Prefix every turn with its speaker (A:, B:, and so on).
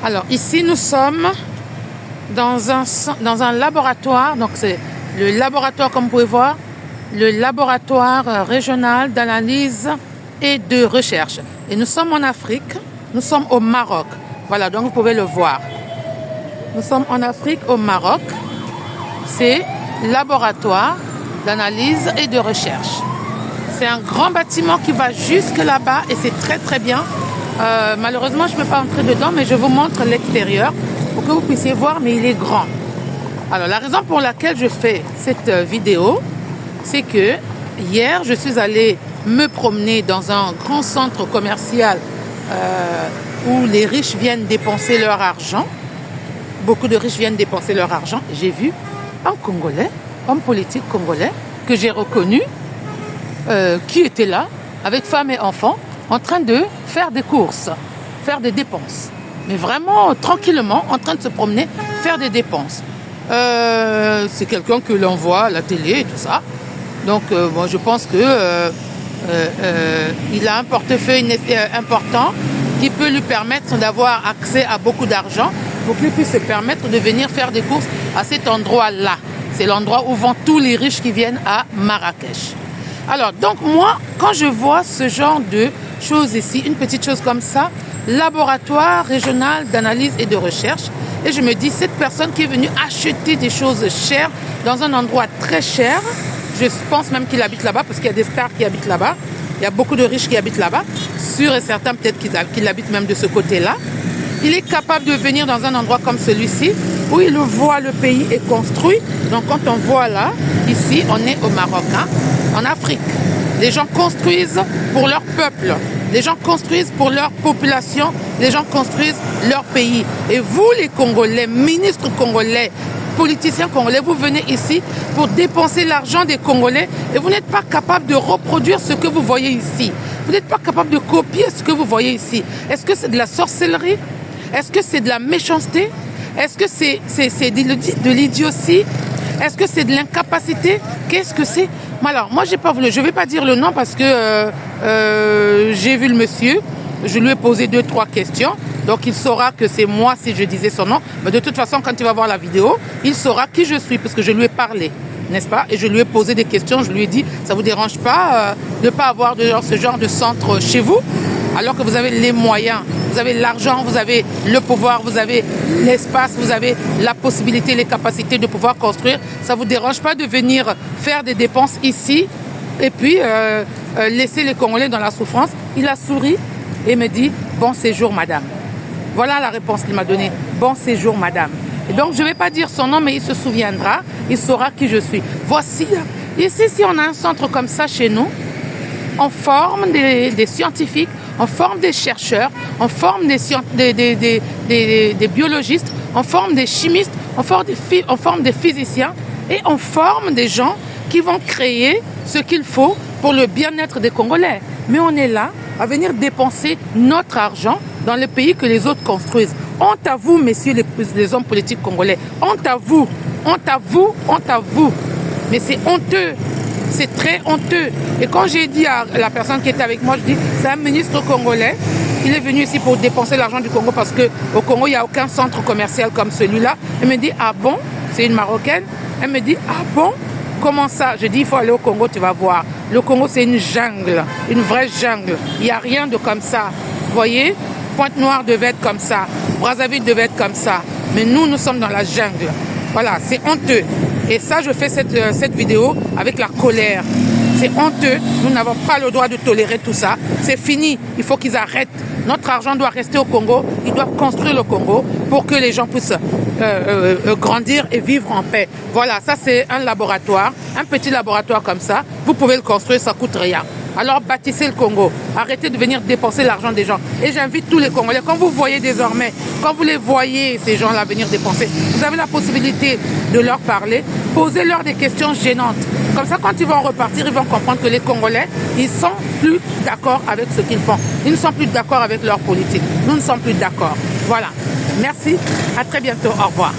A: Alors ici nous sommes dans un laboratoire, donc c'est le laboratoire comme vous pouvez voir, le laboratoire régional d'analyse et de recherche. Et nous sommes en Afrique, nous sommes au Maroc. Voilà, donc vous pouvez le voir. Nous sommes en Afrique au Maroc. C'est laboratoire d'analyse et de recherche. C'est un grand bâtiment qui va jusque là-bas et c'est très très bien. Malheureusement, je ne peux pas entrer dedans, mais je vous montre l'extérieur pour que vous puissiez voir, mais il est grand. Alors, la raison pour laquelle je fais cette vidéo, c'est que hier, je suis allée me promener dans un grand centre commercial où les riches viennent dépenser leur argent. Beaucoup de riches viennent dépenser leur argent. J'ai vu un Congolais, homme politique congolais, que j'ai reconnu, qui était là, avec femme et enfants, en train de faire des courses, faire des dépenses. Mais vraiment, tranquillement, en train de se promener, faire des dépenses. C'est quelqu'un que l'on voit à la télé et tout ça. Donc, bon, je pense que il a un portefeuille important qui peut lui permettre d'avoir accès à beaucoup d'argent pour qu'il puisse se permettre de venir faire des courses à cet endroit-là. C'est l'endroit où vont tous les riches qui viennent à Marrakech. Alors, donc moi, quand je vois ce genre de choses ici, une petite chose comme ça, laboratoire régional d'analyse et de recherche, et je me dis, cette personne qui est venue acheter des choses chères dans un endroit très cher, je pense même qu'il habite là-bas, parce qu'il y a des stars qui habitent là-bas, il y a beaucoup de riches qui habitent là-bas, sûr et certain peut-être qu'il habite même de ce côté-là. Il est capable de venir dans un endroit comme celui-ci, où il voit le pays est construit. Donc quand on voit là, ici, on est au Maroc, hein, en Afrique. Les gens construisent pour leur peuple, les gens construisent pour leur population, les gens construisent leur pays. Et vous, les Congolais, ministres congolais, politiciens congolais, vous venez ici pour dépenser l'argent des Congolais et vous n'êtes pas capable de reproduire ce que vous voyez ici. Vous n'êtes pas capable de copier ce que vous voyez ici. Est-ce que c'est de la sorcellerie? Est-ce que c'est de la méchanceté? Est-ce que c'est de l'idiotie? Est-ce que c'est de l'incapacité? Qu'est-ce que c'est? Alors, moi, j'ai pas voulu. Je ne vais pas dire le nom parce que j'ai vu le monsieur. Je lui ai posé 2-3 questions. Donc, il saura que c'est moi si je disais son nom. Mais de toute façon, quand il va voir la vidéo, il saura qui je suis parce que je lui ai parlé. N'est-ce pas? Et je lui ai posé des questions. Je lui ai dit, ça ne vous dérange pas de ne pas avoir ce genre de centre chez vous? Alors que vous avez les moyens, vous avez l'argent, vous avez le pouvoir, vous avez l'espace, vous avez la possibilité, les capacités de pouvoir construire. Ça ne vous dérange pas de venir faire des dépenses ici et puis laisser les Congolais dans la souffrance? Il a souri et me dit « Bon séjour, madame ». Voilà la réponse qu'il m'a donnée. « Bon séjour, madame ». Et donc, je ne vais pas dire son nom, mais il se souviendra, il saura qui je suis. Voici, ici, si on a un centre comme ça chez nous, on forme des scientifiques, on forme des chercheurs, on forme des biologistes, on forme des chimistes, on forme des physiciens et on forme des gens qui vont créer ce qu'il faut pour le bien-être des Congolais. Mais on est là à venir dépenser notre argent dans le pays que les autres construisent. Honte à vous, messieurs les hommes politiques congolais. Honte à vous, honte à vous, honte à vous. Mais c'est honteux. C'est très honteux. Et quand j'ai dit à la personne qui était avec moi, je dis, c'est un ministre congolais. Il est venu ici pour dépenser l'argent du Congo parce qu'au Congo, il n'y a aucun centre commercial comme celui-là. Elle me dit, ah bon? C'est une Marocaine. Elle me dit, ah bon? Comment ça? Je dis, il faut aller au Congo, tu vas voir. Le Congo, c'est une jungle, une vraie jungle. Il n'y a rien de comme ça. Vous voyez? Pointe-Noire devait être comme ça. Brazzaville devait être comme ça. Mais nous sommes dans la jungle. Voilà, c'est honteux. Et ça, je fais cette vidéo avec la colère. C'est honteux. Nous n'avons pas le droit de tolérer tout ça. C'est fini. Il faut qu'ils arrêtent. Notre argent doit rester au Congo. Ils doivent construire le Congo pour que les gens puissent grandir et vivre en paix. Voilà, ça c'est un laboratoire. Un petit laboratoire comme ça. Vous pouvez le construire, ça ne coûte rien. Alors bâtissez le Congo. Arrêtez de venir dépenser l'argent des gens. Et j'invite tous les Congolais, quand vous voyez désormais, quand vous les voyez, ces gens-là venir dépenser, vous avez la possibilité de leur parler, posez-leur des questions gênantes. Comme ça, quand ils vont repartir, ils vont comprendre que les Congolais, ils ne sont plus d'accord avec ce qu'ils font. Ils ne sont plus d'accord avec leur politique. Nous ne sommes plus d'accord. Voilà. Merci. À très bientôt. Au revoir.